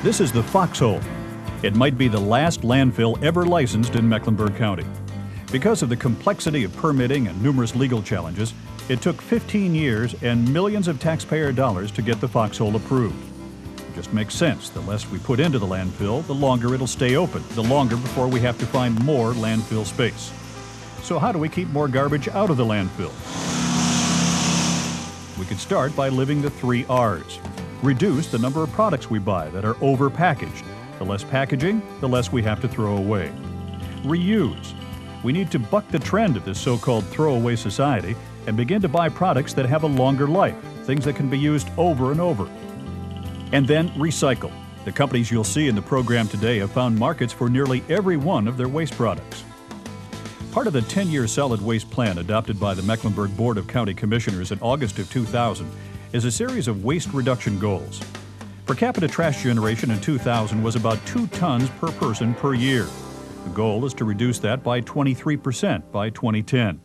This is the Foxhole. It might be the last landfill ever licensed in Mecklenburg County. Because of the complexity of permitting and numerous legal challenges, it took 15 years and millions of taxpayer dollars to get the Foxhole approved. It just makes sense. The less we put into the landfill, the longer it'll stay open, the longer before we have to find more landfill space. So how do we keep more garbage out of the landfill? We could start by living the 3 R's. Reduce the number of products we buy that are over-packaged. The less packaging, the less we have to throw away. Reuse. We need to buck the trend of this so-called throwaway society and begin to buy products that have a longer life, things that can be used over and over. And then recycle. The companies you'll see in the program today have found markets for nearly every one of their waste products. Part of the 10-year solid waste plan adopted by the Mecklenburg Board of County Commissioners in August of 2000 is a series of waste reduction goals. Per capita trash generation in 2000 was about 2 tons per person per year. The goal is to reduce that by 23% by 2010.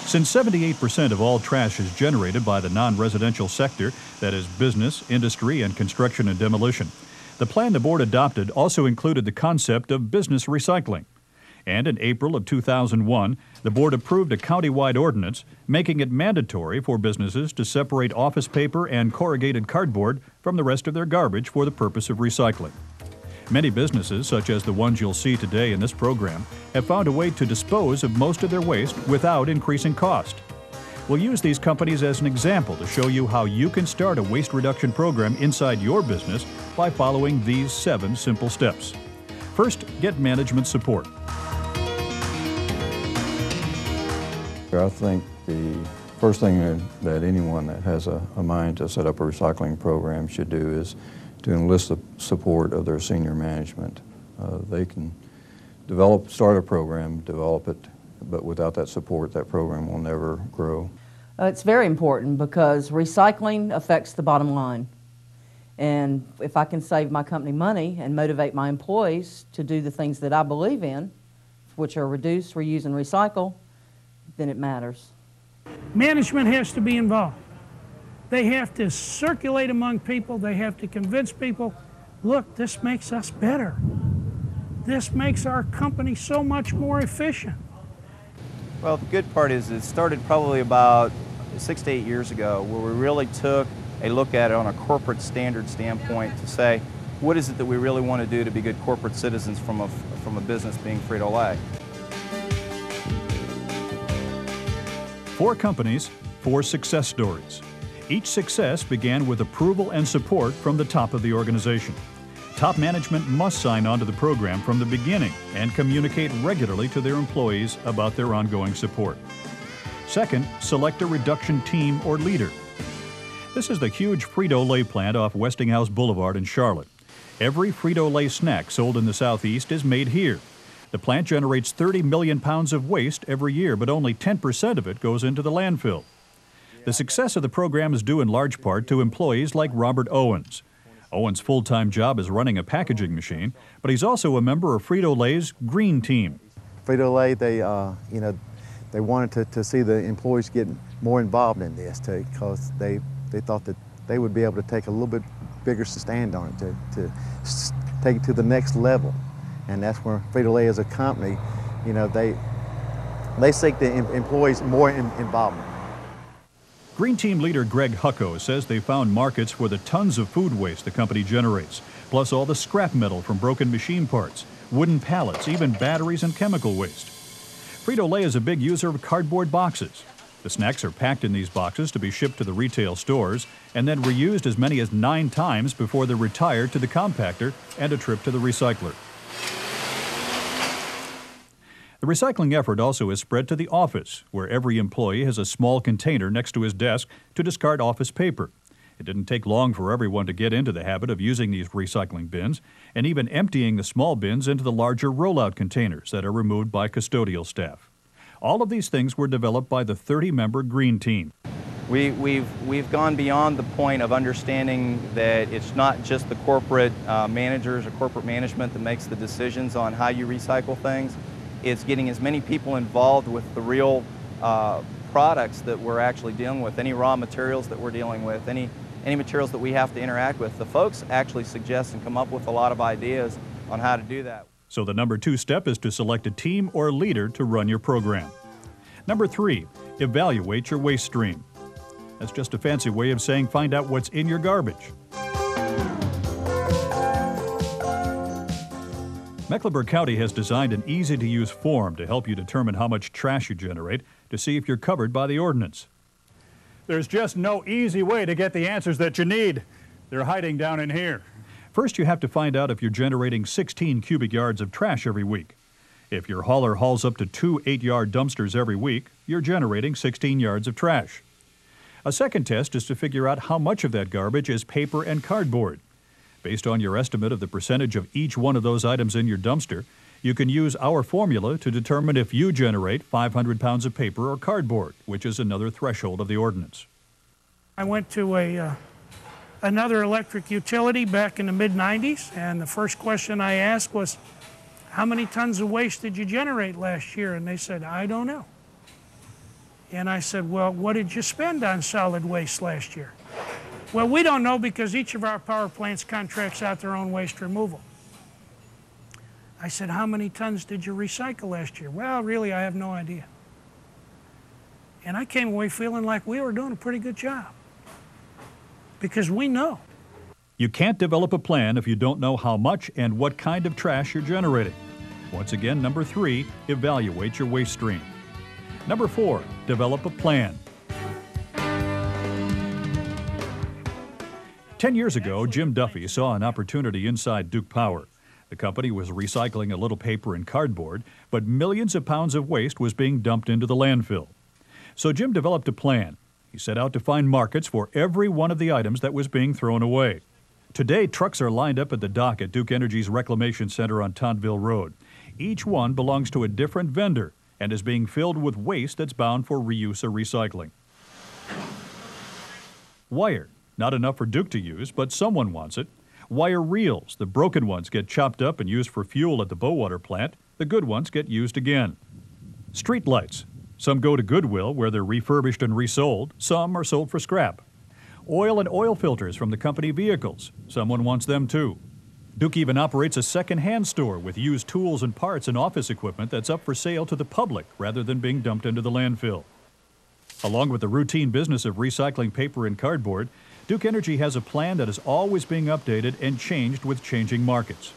Since 78% of all trash is generated by the non-residential sector, that is business, industry, and construction and demolition, the plan the board adopted also included the concept of business recycling. And in April of 2001, the board approved a countywide ordinance making it mandatory for businesses to separate office paper and corrugated cardboard from the rest of their garbage for the purpose of recycling. Many businesses, such as the ones you'll see today in this program, have found a way to dispose of most of their waste without increasing cost. We'll use these companies as an example to show you how you can start a waste reduction program inside your business by following these 7 simple steps. First, get management support. I think the first thing that anyone that has a mind to set up a recycling program should do is to enlist the support of their senior management. They can start a program, develop it, but without that support, that program will never grow. It's very important because recycling affects the bottom line. And if I can save my company money and motivate my employees to do the things that I believe in, which are reduce, reuse, and recycle, then it matters. Management has to be involved. They have to circulate among people. They have to convince people, look, this makes us better. This makes our company so much more efficient. Well, the good part is it started probably about 6 to 8 years ago, where we really took a look at it on a corporate standard standpoint to say, what is it that we really want to do to be good corporate citizens from a business being Frito-Lay? 4 companies, 4 success stories. Each success began with approval and support from the top of the organization. Top management must sign on to the program from the beginning and communicate regularly to their employees about their ongoing support. Second, select a reduction team or leader. This is the huge Frito-Lay plant off Westinghouse Boulevard in Charlotte. Every Frito-Lay snack sold in the Southeast is made here. The plant generates 30 million pounds of waste every year, but only 10% of it goes into the landfill. The success of the program is due in large part to employees like Robert Owens. Owens' full-time job is running a packaging machine, but he's also a member of Frito-Lay's Green Team. Frito-Lay, they wanted to see the employees get more involved in this because they thought that they would be able to take a little bit bigger stand on it, to take it to the next level. And that's where Frito-Lay as a company, they seek the employees more involvement. Green Team leader Greg Hucko says they found markets for the tons of food waste the company generates, plus all the scrap metal from broken machine parts, wooden pallets, even batteries and chemical waste. Frito-Lay is a big user of cardboard boxes. The snacks are packed in these boxes to be shipped to the retail stores and then reused as many as 9 times before they're retired to the compactor and a trip to the recycler. The recycling effort also is spread to the office, where every employee has a small container next to his desk to discard office paper. It didn't take long for everyone to get into the habit of using these recycling bins and even emptying the small bins into the larger rollout containers that are removed by custodial staff. All of these things were developed by the 30-member Green Team. We've gone beyond the point of understanding that it's not just the corporate managers or corporate management that makes the decisions on how you recycle things. It's getting as many people involved with the real products that we're actually dealing with, any raw materials that we're dealing with, any any materials that we have to interact with. The folks actually suggest and come up with a lot of ideas on how to do that. So the number 2 step is to select a team or leader to run your program. Number 3, evaluate your waste stream. That's just a fancy way of saying find out what's in your garbage. Mecklenburg County has designed an easy-to-use form to help you determine how much trash you generate to see if you're covered by the ordinance. There's just no easy way to get the answers that you need. They're hiding down in here. First, you have to find out if you're generating 16 cubic yards of trash every week. If your hauler hauls up to 2 8-yard dumpsters every week, you're generating 16 yards of trash. A second test is to figure out how much of that garbage is paper and cardboard. Based on your estimate of the percentage of each one of those items in your dumpster, you can use our formula to determine if you generate 500 pounds of paper or cardboard, which is another threshold of the ordinance. I went to another electric utility back in the mid-90s, and the first question I asked was, how many tons of waste did you generate last year? And they said, I don't know. And I said, well, what did you spend on solid waste last year? Well, we don't know because each of our power plants contracts out their own waste removal. I said, how many tons did you recycle last year? Well, really, I have no idea. And I came away feeling like we were doing a pretty good job because we know. You can't develop a plan if you don't know how much and what kind of trash you're generating. Once again, number 3, evaluate your waste stream. Number 4, develop a plan. 10 years ago, Jim Duffy saw an opportunity inside Duke Power. The company was recycling a little paper and cardboard, but millions of pounds of waste was being dumped into the landfill. So Jim developed a plan. He set out to find markets for every one of the items that was being thrown away. Today, trucks are lined up at the dock at Duke Energy's Reclamation Center on Tontville Road. Each one belongs to a different vendor and is being filled with waste that's bound for reuse or recycling. Wire. Not enough for Duke to use, but someone wants it. Wire reels. The broken ones get chopped up and used for fuel at the Bowater plant. The good ones get used again. Street lights. Some go to Goodwill, where they're refurbished and resold. Some are sold for scrap. Oil and oil filters from the company vehicles. Someone wants them too. Duke even operates a second-hand store with used tools and parts and office equipment that's up for sale to the public rather than being dumped into the landfill. Along with the routine business of recycling paper and cardboard, Duke Energy has a plan that is always being updated and changed with changing markets.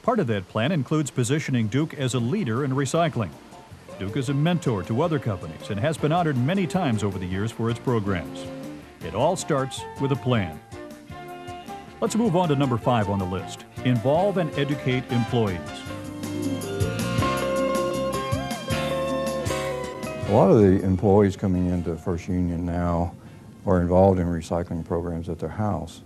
Part of that plan includes positioning Duke as a leader in recycling. Duke is a mentor to other companies and has been honored many times over the years for its programs. It all starts with a plan. Let's move on to number 5 on the list. Involve and educate employees. A lot of the employees coming into First Union now are involved in recycling programs at their house.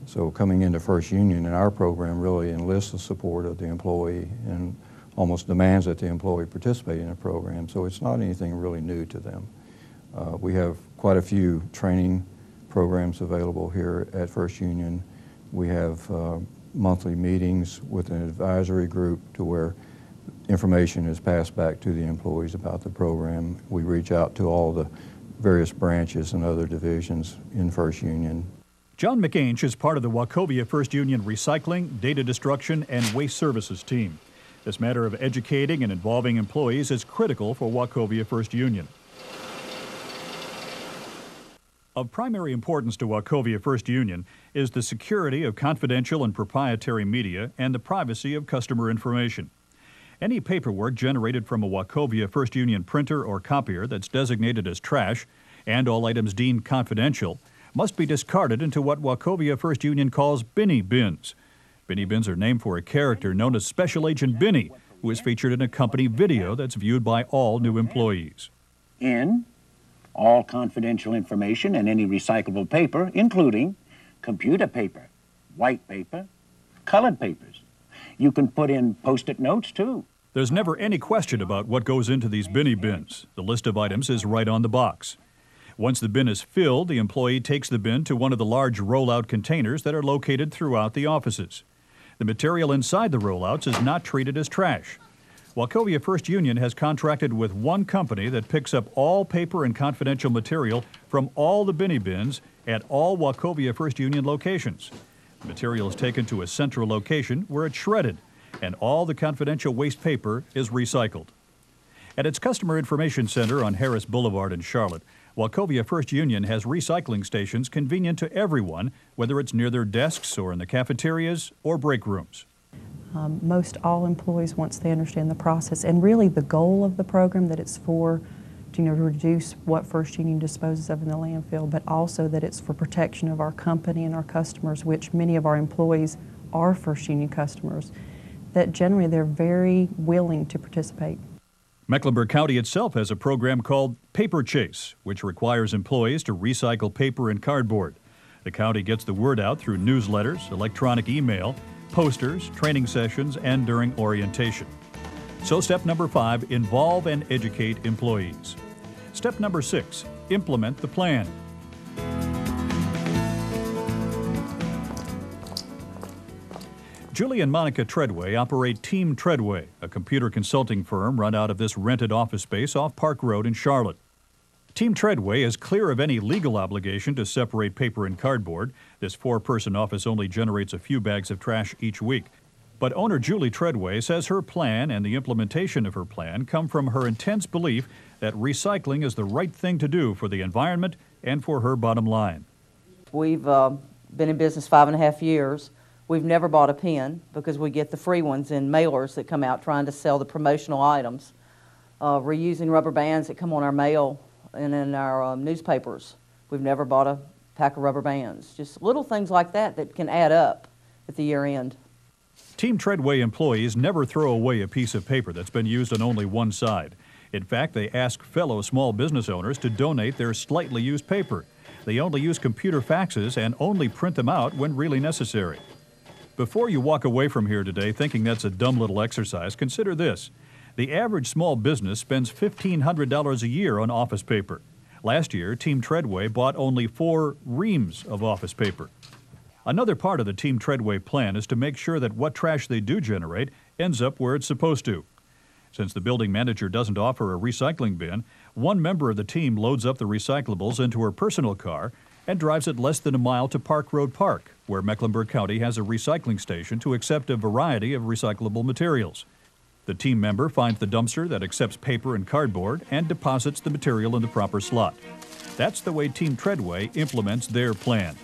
So coming into First Union in our program really enlists the support of the employee and almost demands that the employee participate in a program. So it's not anything really new to them. We have quite a few training programs available here at First Union. We have monthly meetings with an advisory group to where information is passed back to the employees about the program. We reach out to all the various branches and other divisions in First Union. John McAinch is part of the Wachovia First Union Recycling, Data Destruction, and Waste Services team. This matter of educating and involving employees is critical for Wachovia First Union. Of primary importance to Wachovia First Union is the security of confidential and proprietary media and the privacy of customer information. Any paperwork generated from a Wachovia First Union printer or copier that's designated as trash, and all items deemed confidential, must be discarded into what Wachovia First Union calls Binny bins. Binny bins are named for a character known as Special Agent Binny, who is featured in a company video that's viewed by all new employees. In all confidential information and any recyclable paper, including computer paper, white paper, colored papers. You can put in Post-it notes, too. There's never any question about what goes into these Binny bins. The list of items is right on the box. Once the bin is filled, the employee takes the bin to one of the large rollout containers that are located throughout the offices. The material inside the rollouts is not treated as trash. Wachovia First Union has contracted with one company that picks up all paper and confidential material from all the Binny bins at all Wachovia First Union locations. The material is taken to a central location where it's shredded, and all the confidential waste paper is recycled. At its Customer Information Center on Harris Boulevard in Charlotte, Wachovia First Union has recycling stations convenient to everyone, whether it's near their desks or in the cafeterias or break rooms. Most all employees, once they understand the process and really the goal of the program, that it's for to reduce what First Union disposes of in the landfill, but also that it's for protection of our company and our customers, which many of our employees are First Union customers, that generally they're very willing to participate. Mecklenburg County itself has a program called Paper Chase, which requires employees to recycle paper and cardboard. The county gets the word out through newsletters, electronic email, posters, training sessions, and during orientation. So step number 5, involve and educate employees. Step number 6, implement the plan. Julie and Monica Treadway operate Team Treadway, a computer consulting firm run out of this rented office space off Park Road in Charlotte. Team Treadway is clear of any legal obligation to separate paper and cardboard. This 4-person office only generates a few bags of trash each week. But owner Julie Treadway says her plan and the implementation of her plan come from her intense belief that recycling is the right thing to do for the environment and for her bottom line. We've been in business 5.5 years. We've never bought a pen because we get the free ones in mailers that come out trying to sell the promotional items. Reusing rubber bands that come on our mail and in our newspapers. We've never bought a pack of rubber bands. Just little things like that that can add up at the year end. Team Treadway employees never throw away a piece of paper that's been used on only one side. In fact, they ask fellow small business owners to donate their slightly used paper. They only use computer faxes and only print them out when really necessary. Before you walk away from here today thinking that's a dumb little exercise, consider this. The average small business spends $1,500 a year on office paper. Last year, Team Treadway bought only 4 reams of office paper. Another part of the Team Treadway plan is to make sure that what trash they do generate ends up where it's supposed to. Since the building manager doesn't offer a recycling bin, one member of the team loads up the recyclables into her personal car and drives it less than a mile to Park Road Park, where Mecklenburg County has a recycling station to accept a variety of recyclable materials. The team member finds the dumpster that accepts paper and cardboard and deposits the material in the proper slot. That's the way Team Treadway implements their plan.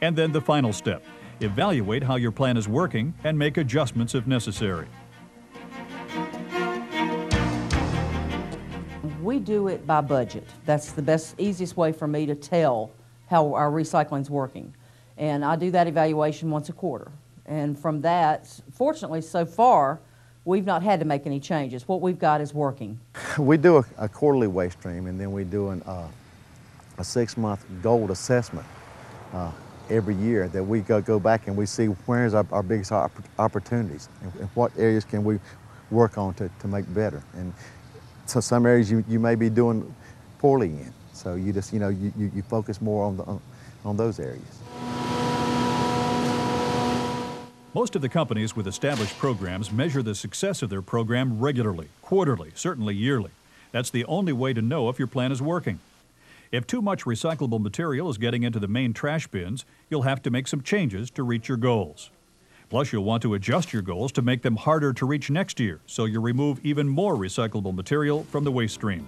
And then the final step. Evaluate how your plan is working and make adjustments if necessary. We do it by budget. That's the best, easiest way for me to tell how our recycling's working. And I do that evaluation once a quarter. And from that, fortunately, so far, we've not had to make any changes. What we've got is working. We do a quarterly waste stream, and then we do a 6-month gold assessment every year that we go back and we see where's our biggest opportunities and what areas can we work on to make better. And so some areas you may be doing poorly in, so you just you focus more on those areas. Most of the companies with established programs measure the success of their program regularly, quarterly, certainly yearly. That's the only way to know if your plan is working. If too much recyclable material is getting into the main trash bins, you'll have to make some changes to reach your goals. Plus, you'll want to adjust your goals to make them harder to reach next year, so you remove even more recyclable material from the waste stream.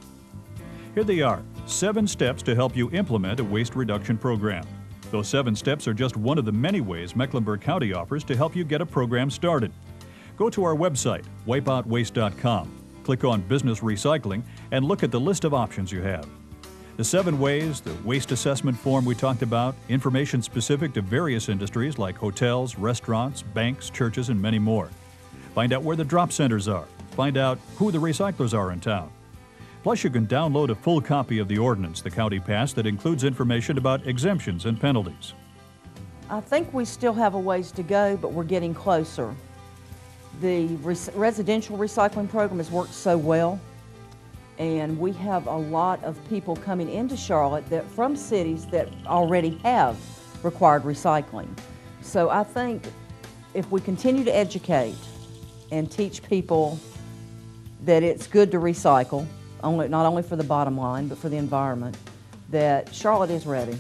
Here they are, 7 steps to help you implement a waste reduction program. Those 7 steps are just one of the many ways Mecklenburg County offers to help you get a program started. Go to our website, wipeoutwaste.com, click on Business Recycling, and look at the list of options you have. The 7 ways, the waste assessment form we talked about, information specific to various industries like hotels, restaurants, banks, churches, and many more. Find out where the drop centers are. Find out who the recyclers are in town. Plus, you can download a full copy of the ordinance the county passed that includes information about exemptions and penalties. I think we still have a ways to go, but we're getting closer. The residential recycling program has worked so well, and we have a lot of people coming into Charlotte that from cities that already have required recycling. So I think if we continue to educate and teach people that it's good to recycle, not only for the bottom line, but for the environment, that Charlotte is ready.